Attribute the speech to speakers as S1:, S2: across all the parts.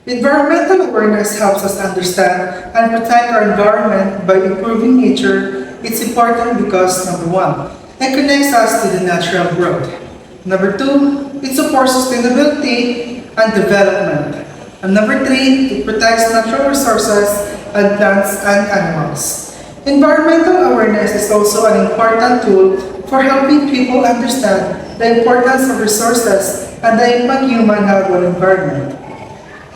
S1: Environmental awareness helps us understand and protect our environment by improving nature. It's important because number one, it connects us to the natural world. Number two, it supports sustainability and development. And number three, it protects natural resources and plants and animals. Environmental awareness is also an important tool for helping people understand the importance of resources and the impact human have on environment.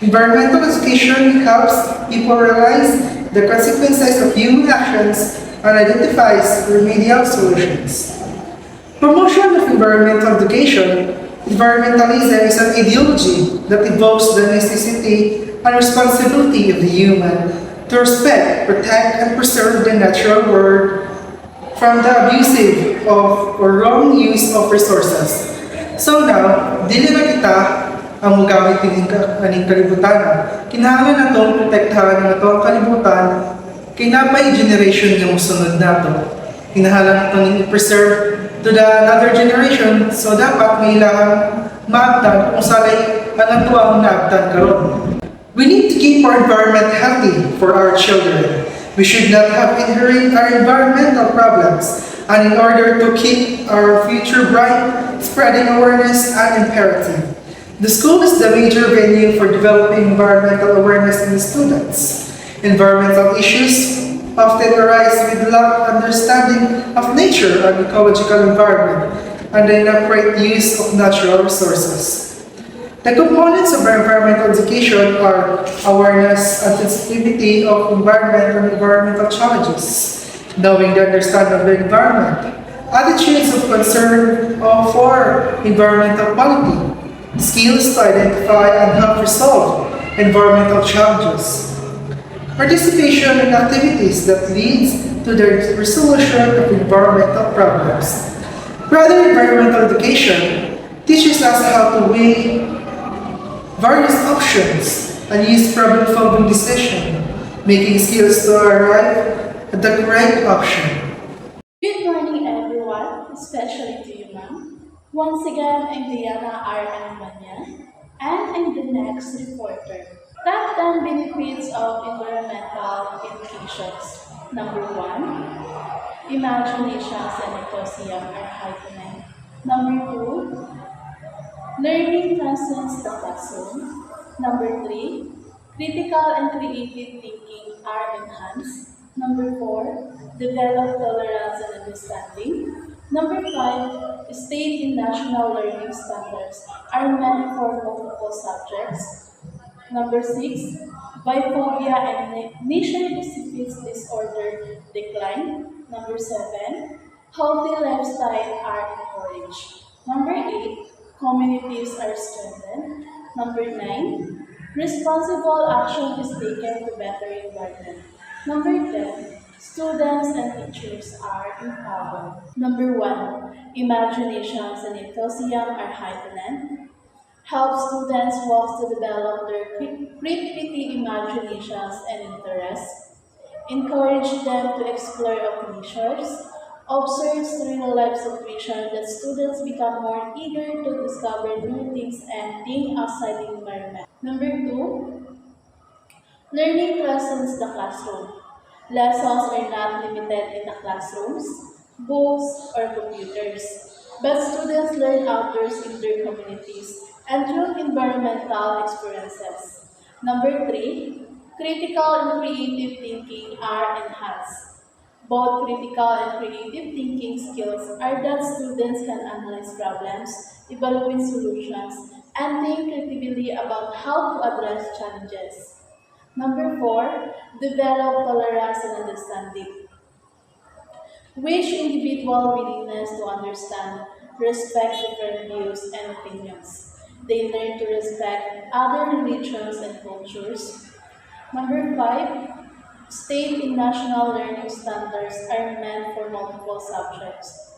S1: Environmental education helps people realize the consequences of human actions and identifies remedial solutions. Promotion of environmental education. Environmentalism is an ideology that evokes the necessity and responsibility of the human to respect, protect, and preserve the natural world from the abusive of or wrong use of resources. So now, dili na kita ang mugamit aning kalibutan. Kinahanglan na itong protektahan ng ito ang kalibutan, kinapay generation nga musunod na ito. Kinahanglan na itong i-preserve to the another generation, so dapat may ilang maabtan kung salay ang ito ang naabtan karon. We need to keep our environment healthy for our children. We should not have inherit our environmental problems, and in order to keep our future bright, spreading awareness and imperative. The school is the major venue for developing environmental awareness in the students. Environmental issues often arise with lack of understanding of nature and ecological environment and the inappropriate use of natural resources. The components of environmental education are awareness and sensitivity of environment and environmental challenges, knowing the understanding of the environment, attitudes of concern for environmental quality, skills to identify and help resolve environmental challenges, participation in activities that leads to the resolution of environmental problems. Rather, environmental education teaches us how to weigh various options and use problem-solving decision, making skills to arrive at the correct option.
S2: Good morning, everyone, especially to you, ma'am. Once again, I'm Diana R. Alemania, and I'm the next reporter. Top 10 benefits of environmental educations. Number 1, imaginations and enthusiasm are heightened. Number 2, learning transcends the classroom. Number 3, critical and creative thinking are enhanced. Number 4, develop tolerance and understanding. Number 5, state and national learning standards are meant for multiple subjects. Number 6, biphobia and nature-specific disorder decline. Number 7, healthy lifestyle are encouraged. Number 8, communities are strengthened. Number 9, responsible action is taken to better environment. Number 10, students and teachers are empowered. Number 1, imaginations and enthusiasm are heightened. Help students work to develop their creativity, imaginations, and interests. Encourage them to explore of natures. Observe real-life situations that students become more eager to discover new things and think outside the environment. Number 2, learning transcends the classroom. Lessons are not limited in the classrooms, books, or computers, but students learn outdoors in their communities and through environmental experiences. Number 3, critical and creative thinking are enhanced. Both critical and creative thinking skills are that students can analyze problems, evaluate solutions, and think creatively about how to address challenges. Number 4, develop tolerance and understanding, which individual willingness to understand, respect different views and opinions. They learn to respect other religions and cultures. Number 5, state and national learning standards are meant for multiple subjects.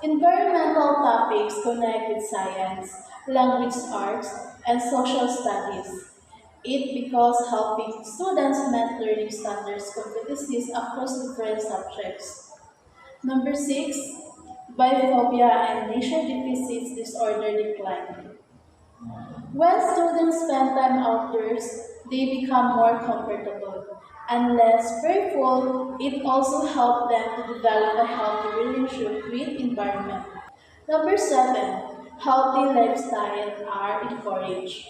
S2: Environmental topics connect with science, language arts, and social studies. It because helping students meet learning standards competencies across different subjects. Number 6, biphobia and nature deficits disorder decline. When students spend time outdoors, they become more comfortable and less fearful. It also helps them to develop a healthy relationship with environment. Number 7, healthy lifestyle are encouraged.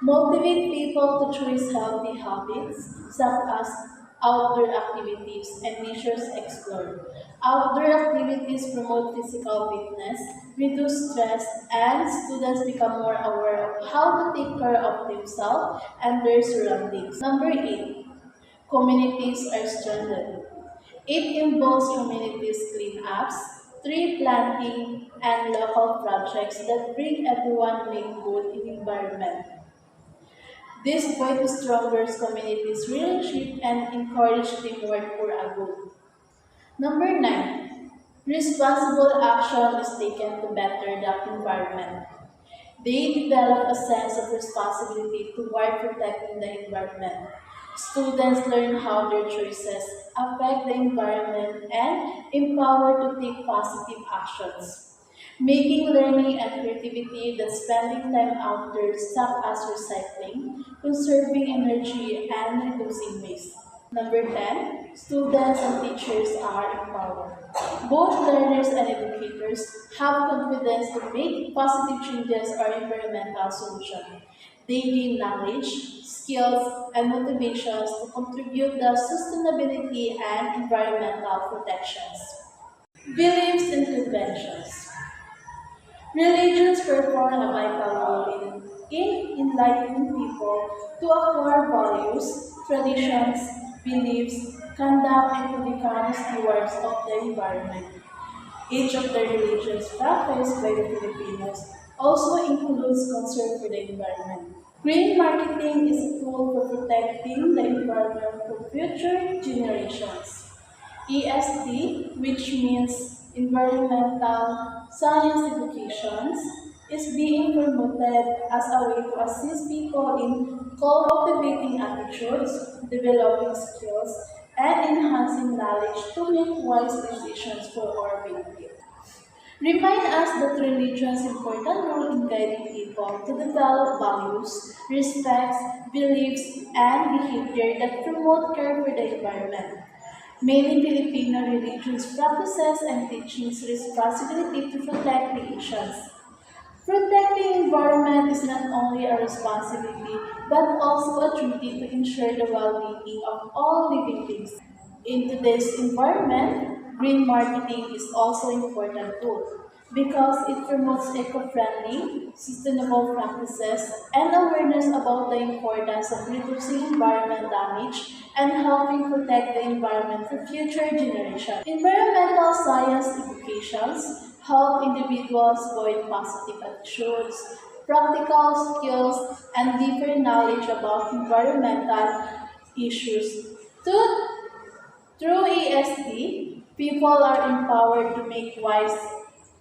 S2: Motivate people to choose healthy habits such as outdoor activities and nature explore. Outdoor activities promote physical fitness, reduce stress, and students become more aware of how to take care of themselves and their surroundings. Number 8, communities are strengthened. It involves communities cleanups, tree planting, and local projects that bring everyone make good in environment. This built stronger communities' relationship and encouraged teamwork for a good. Number 9, responsible action is taken to better the environment. They develop a sense of responsibility toward protecting the environment. Students learn how their choices affect the environment and empowered to take positive actions, making learning and creativity that spending time outdoors such as recycling, conserving energy, and reducing waste. Number 10, students and teachers are empowered. Both learners and educators have confidence to make positive changes or environmental solutions. They gain knowledge, skills, and motivations to contribute to sustainability and environmental protections. Beliefs and conventions. Religions perform a vital role in enlightening people to acquire values, traditions, beliefs, conduct, and to become stewards of the environment. Each of the religions practiced by the Filipinos also includes concern for the environment. Green marketing is a tool for protecting the environment for future generations. ESD, which means Environmental Science Educations, is being promoted as a way to assist people in cultivating attitudes, developing skills, and enhancing knowledge to make wise decisions for our benefit. Remind us that religion's important role in guiding people to develop values, respects, beliefs, and behavior that promote care for the environment. Many Filipino religions practices and teachings responsibility to protect creations. Protecting environment is not only a responsibility but also a duty to ensure the well-being of all living things. In today's environment, green marketing is also an important tool because it promotes eco-friendly, sustainable practices and awareness about the importance of reducing environment damage and helping protect the environment for future generations. Environmental science educations help individuals build positive attitudes, practical skills, and deeper knowledge about environmental issues. To through ESD, people are empowered to make wise,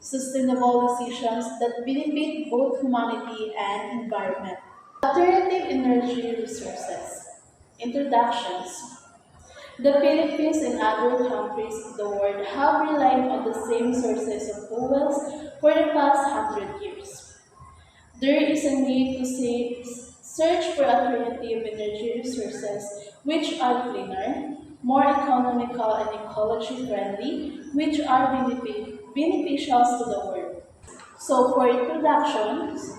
S2: sustainable decisions that benefit both humanity and environment. Alternative energy resources. Introductions. The Philippines and other countries of the world have relied on the same sources of fuels for the past 100 years. There is a need to search for alternative energy resources which are cleaner, more economical and ecology friendly, which are beneficial to the world. So for introductions,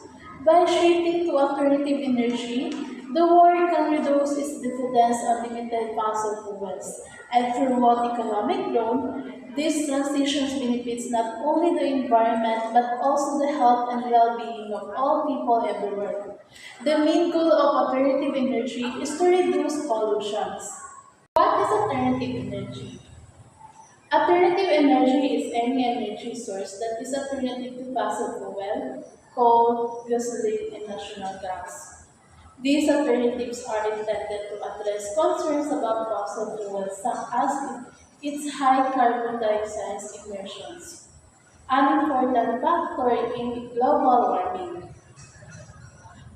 S2: by shifting to alternative energy, the world can reduce its dependence on limited fossil fuels and promote economic growth. This transition benefits not only the environment but also the health and well-being of all people everywhere. The main goal of alternative energy is to reduce pollutions. What is alternative energy? Alternative energy is any energy source that is alternative to fossil fuel, coal, gasoline, and natural gas. These alternatives are intended to address concerns about fossil fuels such as its high carbon dioxide emissions, an important factor in global warming.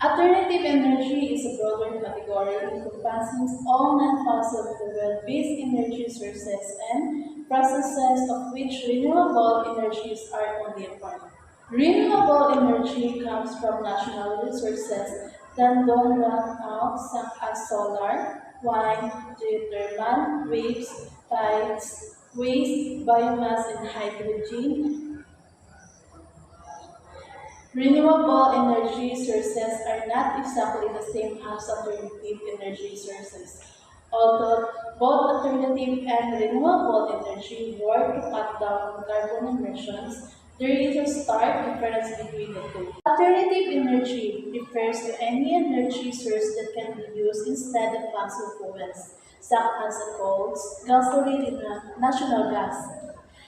S2: Alternative energy is a broader category encompassing all non-fossil fuel-based energy sources and processes of which renewable energies are only a part. Renewable energy comes from natural resources that don't run out, such as solar, wind, geothermal, waves, tides, waste, biomass, and hydrogen. Renewable energy sources are not exactly the same as alternative energy sources. Although both alternative and renewable energy work to cut down on carbon emissions, there is a stark difference between the two. Alternative energy refers to any energy source that can be used instead of fossil fuels, such as coal, gasoline, and natural gas.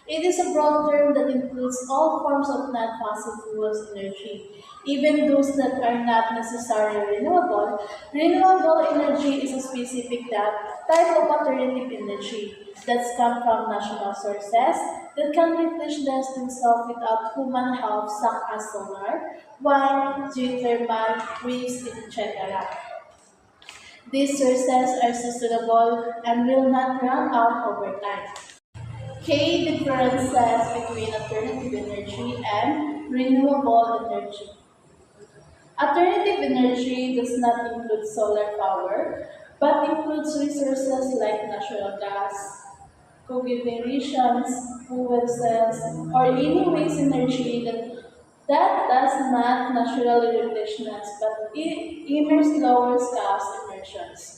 S2: It is a broad term that includes all forms of non-fossil fuels energy, even those that are not necessarily renewable. Renewable energy is a specific type of alternative energy that's come from natural sources that can replenish themselves without human help, such as solar, wind, geothermal, waves, etc. These sources are sustainable and will not run out over time. Key differences between alternative energy and renewable energy. Alternative energy does not include solar power, but includes resources like natural gas, cogenerations, fuel cells, or any waste energy that does not naturally replenish but it emits lower gas emissions.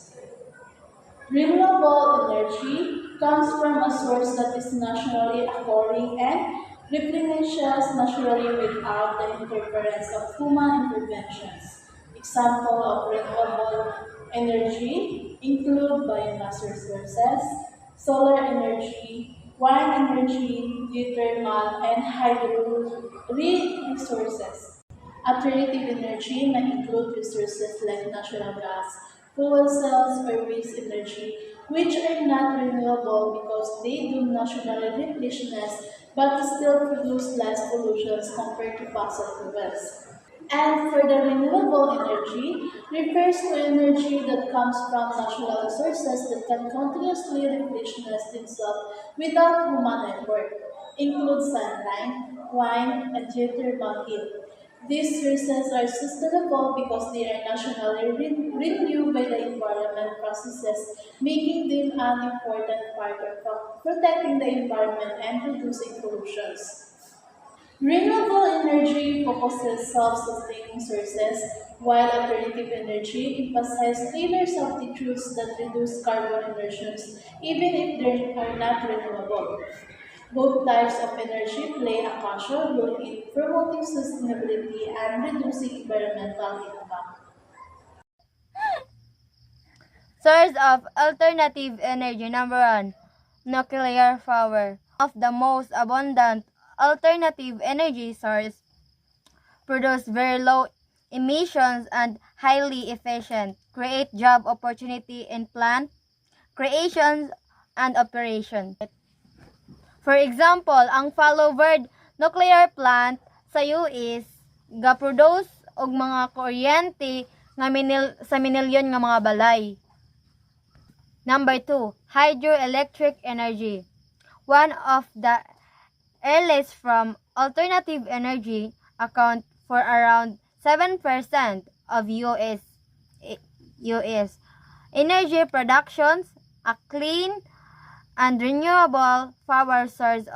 S2: Renewable energy comes from a source that is naturally occurring and replenishes naturally without the interference of human interventions. Examples of renewable energy include biomass resources, solar energy, wind energy, geothermal, and hydro resources. Alternative energy may include resources like natural gas, fuel cells, or waste energy, which are not renewable because they do naturally replenish but still produce less pollution compared to fossil fuels. And for the renewable energy, refers to energy that comes from natural sources that can continuously replenish themselves without human effort, includes sunlight, wind, and geothermal heat. These sources are sustainable because they are naturally renewed by the environment processes, making them an important part of protecting the environment and reducing pollutions. Renewable energy focuses self-sustaining sources, while alternative energy emphasizes cleaner substitutes that reduce carbon emissions, even if they are not renewable. Both types of energy play a crucial role in promoting sustainability and reducing environmental impact.
S3: Source of alternative energy. Number one, nuclear power. Of the most abundant alternative energy source, produce very low emissions and highly efficient, create job opportunity in plant creation and operation. For example, ang Fallow-Verde nuclear plant sa US ga-produce og mga kuryente nga sa minilyon nga mga balay. Number 2, hydroelectric energy. One of the earliest from alternative energy account for around 7% of US energy productions, a clean and renewable power source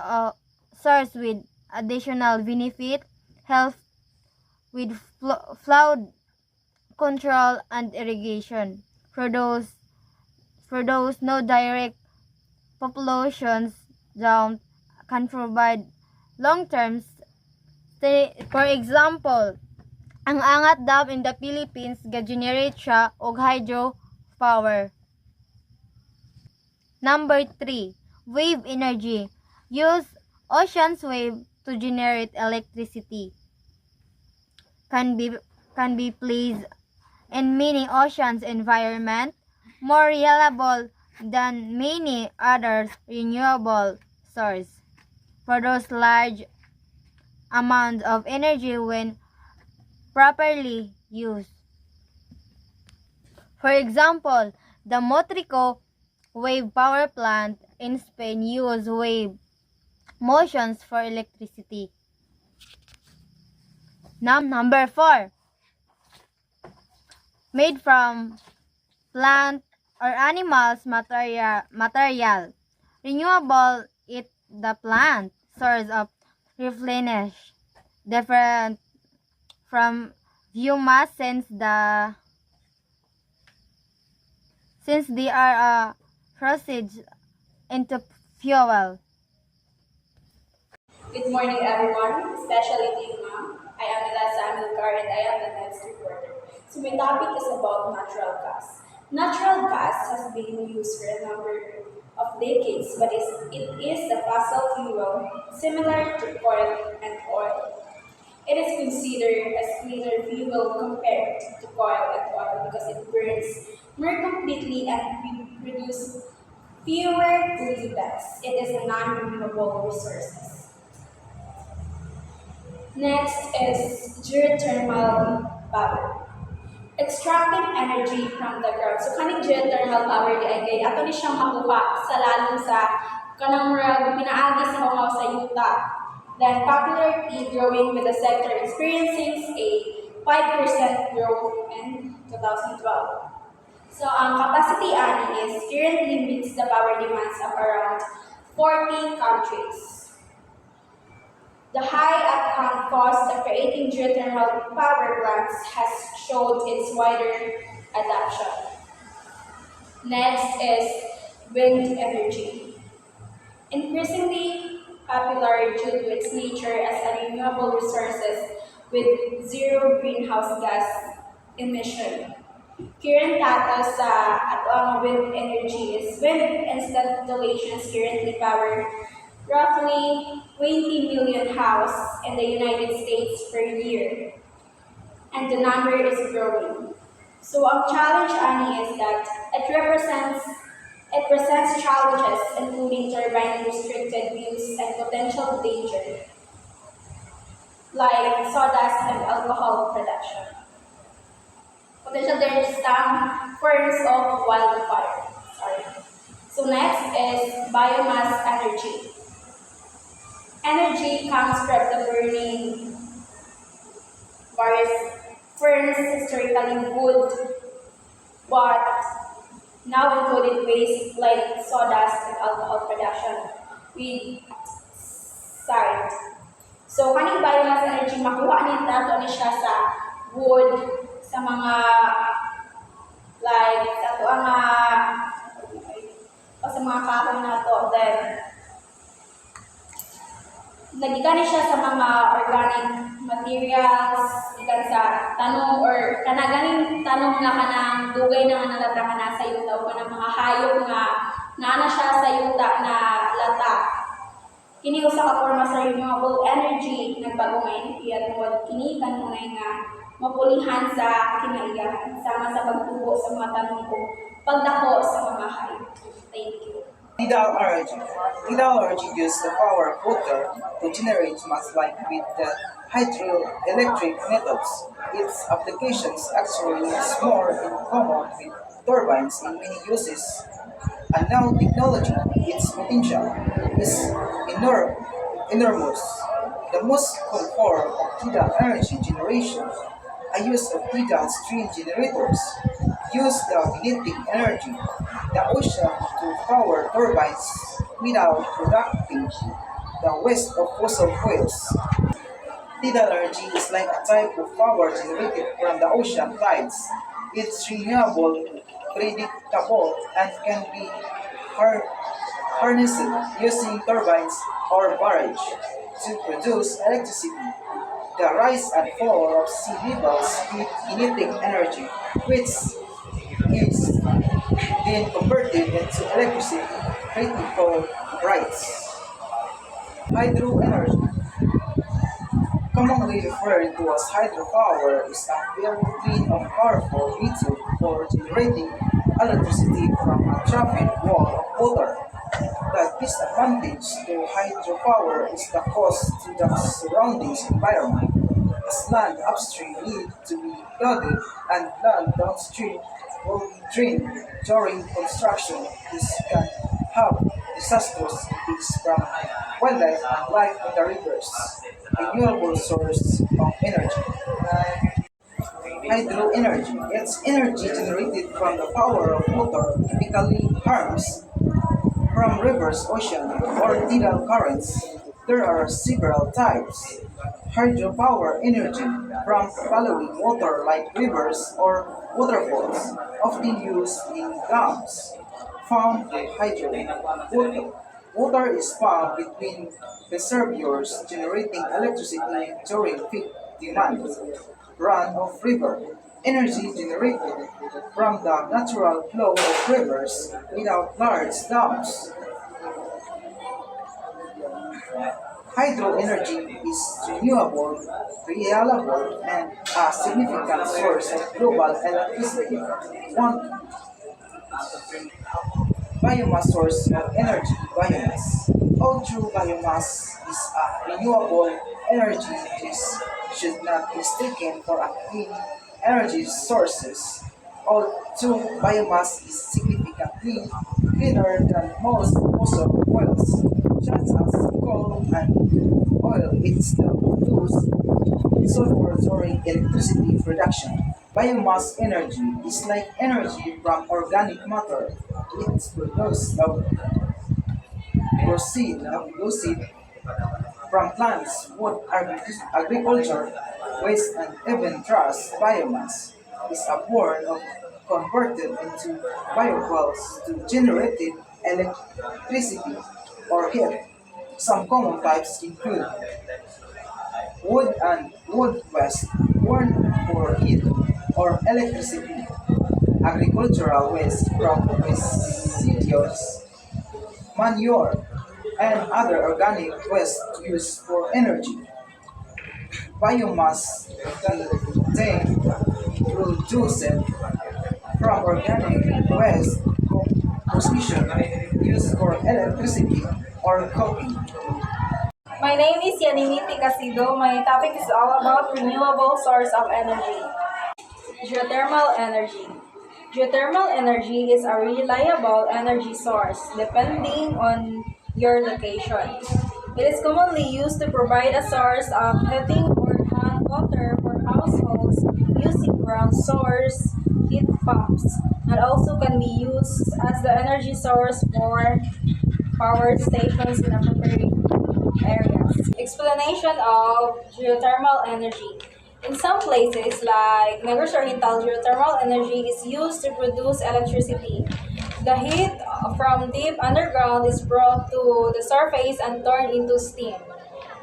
S3: with additional benefit, health with flood control and irrigation. For those no direct populations down can provide long-term stay. For example, ang Angat Dam in the Philippines ga-generate siya og hydro power. Number 3, wave energy. Use ocean's wave to generate electricity. Can be placed in many oceans environment, more reliable than many other renewable sources. Produce large amounts of energy when properly used. For example, the Motrico wave power plant in Spain use wave motions for electricity. Number 4. Made from plant or animals material. Renewable it the plant source of replenish different from biomass since they are a process into fuel.
S4: Good morning, everyone, especially to you, ma'am. I am Eliza Amilcar and I am the next reporter. So my topic is about natural gas. Natural gas has been used for a number of decades, but it is a fossil fuel similar to coal and oil. It is considered as cleaner fuel compared to coal and oil because it burns more completely and produces fewer pollutants. It is a non-renewable resource. Next is geothermal power. Extracting energy from the ground. So kaning geothermal power di ay kay ato ni siyang makuha sa lalong sa kanang murag pinaagi sa mga sa yuta. Then popularity growing with the sector experiencing a 5% growth in 2012. So ang capacity ani is currently meets the power demands of around 40 countries. The high upfront cost of creating geothermal power plants has showed its wider adoption. Next is wind energy. Increasingly popular due to its nature as a renewable resources with zero greenhouse gas emission. Current data sa ato wind energy is wind installations currently power roughly 20 million houses in the United States per year, and the number is growing. So our challenge, Ani, is that it presents challenges including turbine restricted use and potential danger, like sawdust and alcohol production. Potential dangers stem forms of wildfire. Sorry. So next is biomass energy. Energy comes from the burning various ferns, historically wood, but now included waste like sawdust and alcohol production with side. So kaning biomass energy makuha ni nato ni siya sa wood, sa mga like sa to o sa mga kahoy nato, then nagigani siya sa mga organic materials, ikan sa tanong or kanaganing tanong nga kanang dugay na nga nalata ka na sa yuta o kanang mga hayop nga naana siya sa yuta na lata. Kini usa ka forma sa renewable energy nagbago nga enerhiya tungod kini kanunay nga mapulihan sa kinaiyahan sama sa pagtubo sa mga tanong o pagdako sa mga hayop. Thank you.
S5: Tidal energy uses the power of water to generate much like with the hydroelectric methods. Its applications actually is more in common with turbines in many uses. And now technology, its potential is enormous. The most common form of tidal energy generation, a use of tidal stream generators, use the kinetic energy, the ocean to power turbines without producing the waste of fossil fuels. Tidal energy is like a type of power generated from the ocean tides. It's renewable, predictable, and can be harnessed using turbines or barrage to produce electricity. The rise and fall of sea levels give kinetic energy, which is then converted into electricity, critical rights. Hydro energy, commonly referred to as hydropower, is a very clean and powerful method for generating electricity from a trapped wall of water. The disadvantage to hydropower is the cost to the surrounding environment, as land upstream need to be flooded and land downstream will be drained during construction. This can have disastrous effects from wildlife and life in the rivers. Renewable source of energy. Hydro energy. It's energy generated from the power of water, typically harms from rivers, ocean, or tidal currents. There are several types. Hydropower energy from flowing water like rivers or waterfalls, often used in dams. Pumped hydro. Water is pumped between reservoirs, generating electricity during peak demand. Run of river. Energy generated from the natural flow of rivers without large dams. Hydro energy is renewable, reliable, and a significant source of global electricity. One biomass source of energy, biomass. Although biomass is a renewable energy, this should not be mistaken for a clean energy sources. Although biomass is significantly cleaner than most fossil fuels, such as coal and oil, it still produces sulfur during electricity production. Biomass energy is like energy from organic matter. It's produced of proceed from plants, wood, agriculture, waste, and even trash. Biomass is a form of converted into biofuels to generate electricity or heat. Some common types include wood and wood waste, burned for heat or electricity, agricultural waste from residues, manure, and other organic waste used for energy. Biomass contained produced from organic waste composition used for electricity or cooking.
S4: My name is Yanini Ticasido. My topic is all about renewable source of energy. Geothermal energy. Geothermal energy is a reliable energy source depending on your location. It is commonly used to provide a source of heating or hot water for households using ground source heat pumps, and also can be used as the energy source for power stations in appropriate areas. Explanation of geothermal energy. In some places, like Negros Oriental, geothermal energy is used to produce electricity. The heat from deep underground is brought to the surface and turned into steam.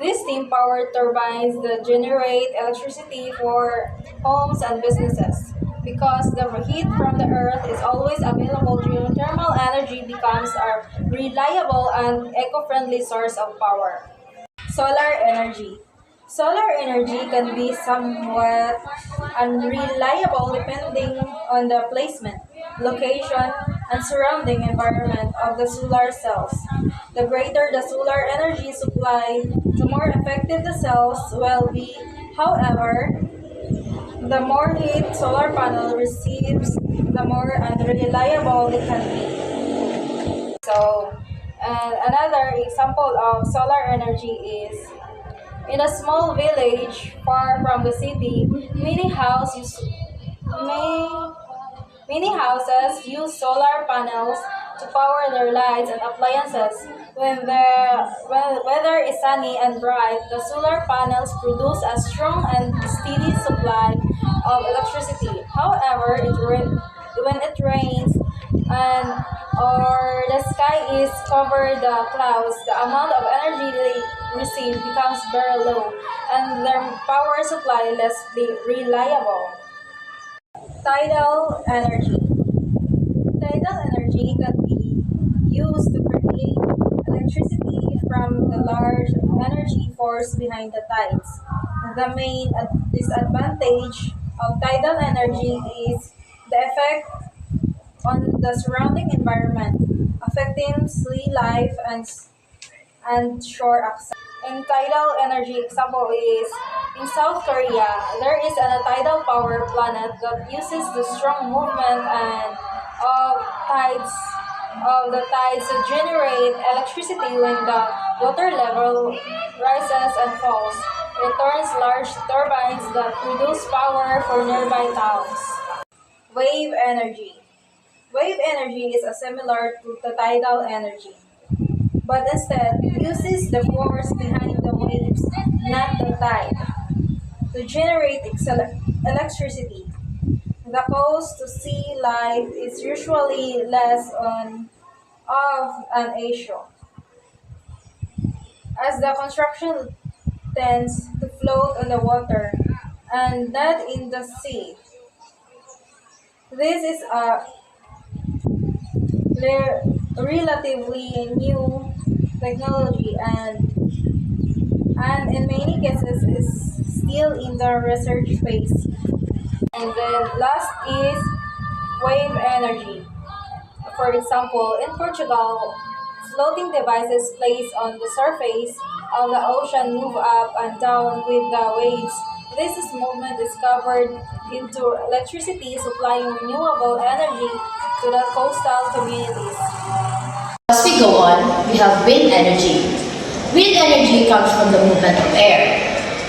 S4: These steam power turbines that generate electricity for homes and businesses. Because the heat from the earth is always available, geothermal energy becomes a reliable and eco-friendly source of power. Solar energy. Solar energy can be somewhat unreliable depending on the placement, location, and surrounding environment of the solar cells. The greater the solar energy supply, the more effective the cells will be. However, the more heat solar panel receives, the more unreliable it can be. So, and another example of solar energy is in a small village far from the city, many houses use solar panels to power their lights and appliances. When the weather is sunny and bright, the solar panels produce a strong and steady supply of electricity. However, when it rains and or the sky is covered the clouds, the amount of energy they receive becomes very low and their power supply less reliable. Tidal energy. Tidal energy can be used to create electricity from the large energy force behind the tides. The main disadvantage of tidal energy is the effect on the surrounding environment, affecting sea life and shore access. In tidal energy example is in South Korea, there is a tidal power plant that uses the strong movement and of tides
S6: of the tides to generate electricity when the water level rises and falls. It turns large turbines that produce power for nearby towns. Wave energy. Wave energy is similar to the tidal energy, but instead uses the force behind the waves, not the tide, to generate electricity. The cost to sea life is usually less of an issue, as the construction tends to float on the water and not in the sea. This is a relatively new technology and in many cases is still in the research phase. And then last is wave energy. For example, in Portugal, floating devices placed on the surface of the ocean move up and down with the waves. This movement is covered into electricity, supplying renewable energy to the coastal communities.
S7: As we go on, we have wind energy. Wind energy comes from the movement of air.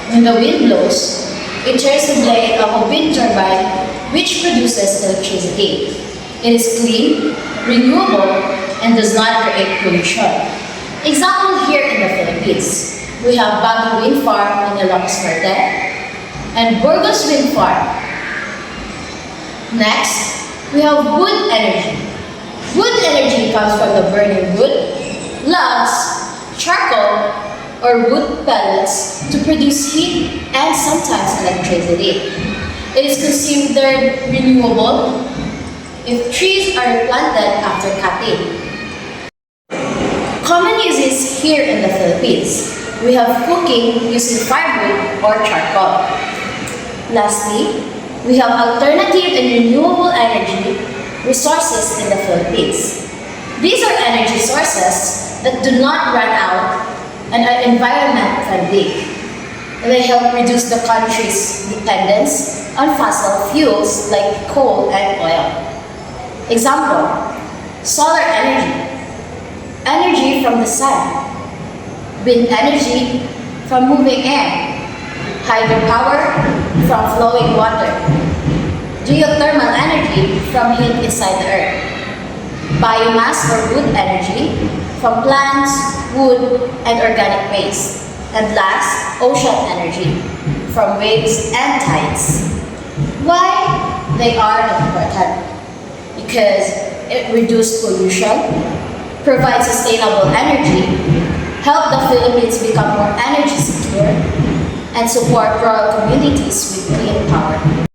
S7: When the wind blows, it turns the blade of a wind turbine, which produces electricity. It is clean, renewable, and does not create pollution. Example here in the Philippines, we have Baguio Wind Farm in Ilocos Norte and Burgos Wind Farm. Next, we have wood energy. Wood energy comes from the burning wood, logs, charcoal, or wood pellets to produce heat and sometimes electricity. It is considered renewable if trees are replanted after cutting. Common uses here in the Philippines. We have cooking using firewood or charcoal. Lastly, we have alternative and renewable energy resources in the Philippines. These are energy sources that do not run out and are environment friendly. They help reduce the country's dependence on fossil fuels like coal and oil. Example, solar energy, energy from the sun, wind energy from moving air, hydropower from flowing water, geothermal energy from heat inside the earth, biomass or wood energy from plants, wood, and organic waste, and last, ocean energy from waves and tides. Why they are important? Because it reduces pollution, provides sustainable energy, help the Philippines become more energy secure, and support rural communities with clean power.